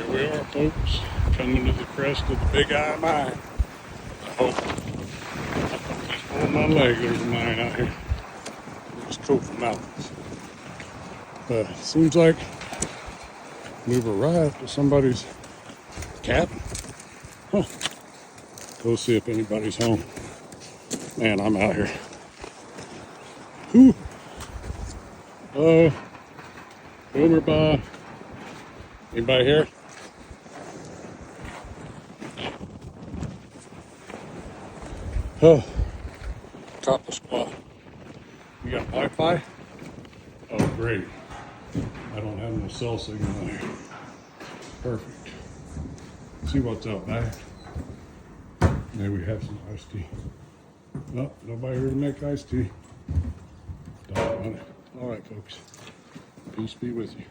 Here we are, folks, coming to the crest of the Big I Mine. I hope he's pulling my leg. There's a mine out here. There's Trophy Mountains. It seems like we've arrived at somebody's cabin. Huh. Go see if anybody's home. Man, I'm out here. Whew. Boomer Bob. Anybody here? Oh, Copper Squad. You got Wi-Fi? Oh, great. I don't have no cell signal in here. Perfect. See what's up back. Maybe we have some iced tea. No, nobody here to make iced tea. Doggone it. All right, folks. Peace be with you.